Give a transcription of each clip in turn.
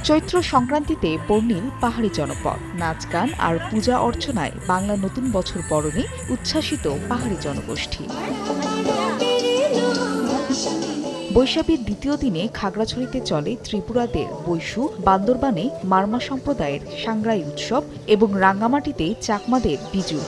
চৈত্র সংক্রান্তিতে বর্ণিল পাহাড়ি জনপদ নাচ গান আর পূজা অর্চনায় বাংলা নতুন বছর বরণে উচ্ছ্বাসিত পাহাড়ি জনগোষ্ঠী। বৈশাখীর দ্বিতীয় দিনে খাগড়াছড়িতে চলে ত্রিপুরাদের বৈশু, বান্দরবানে মারমা সম্প্রদায়ের সাংগ্রাই উৎসব এবং রাঙ্গামাটিতে চাকমাদের বিজু।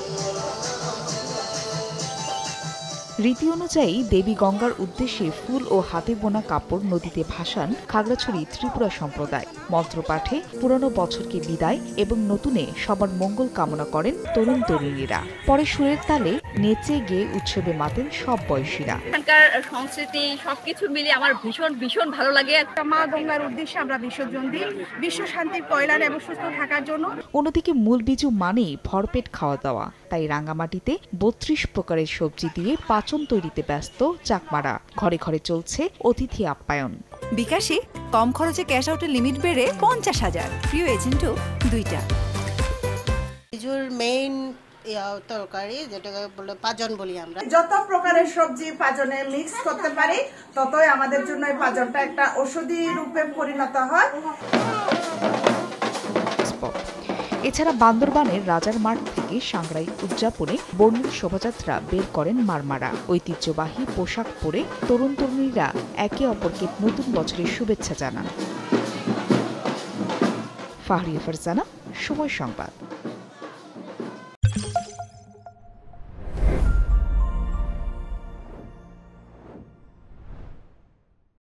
রীতি অনুযায়ী দেবী গঙ্গার উদ্দেশ্যে ফুল ও হাতে বোনা কাপড় নদীতে ভাসান খাগড়াছড়ি ত্রিপুরা সম্প্রদায়। মন্ত্রপাঠে পুরনো বছরকে বিদায় এবং নতুনে সবার মঙ্গল কামনা করেন তরুণ তরুণীরা। পরে সুরের তালে নেচে গেয়ে উৎসবে মাতেন সব বয়সীরা। এখানকার সংস্কৃতি সবকিছু মিলিয়ে আমার ভীষণ ভীষণ ভালো লাগে। মা গঙ্গার উদ্দেশ্যে আমরা বিসর্জন দিই বিশ্ব শান্তির কল্যাণ এবং সুস্থ থাকার জন্য। অন্যদিকে মূল বিজু মানেই ভরপেট খাওয়া দাওয়া, তাই রাঙ্গামাটিতে ৩২ প্রকারের সবজি দিয়ে পাচন তৈরিতে ব্যস্ত চাকমারা। ঘরে ঘরে চলছে অতিথি আপ্যায়ন। বিকাশে কম খরচে ক্যাশ আউটের লিমিট বেড়ে ৫০,০০০, প্রিয় এজেন্টও ২টা। বিজুর মেইন তরকারি যেটাকে বলে পাজন বলি আমরা। যত প্রকারের সবজি পাজনে মিক্স করতে পারি ততই আমাদের জন্য এই পাজনটা একটা ঔষধি রূপে পরিণত হয়। এছাড়া বান্দরবানের রাজার মাঠ থেকে সাংগ্রাই উদযাপনে বর্ণিল শোভাযাত্রা বের করেন মারমারা। ঐতিহ্যবাহী পোশাক পরে তরুণ তরুণীরা একে অপরকে নতুন বছরের শুভেচ্ছা জানান। ফাহরিয়া ফারজানা, সময় সংবাদ।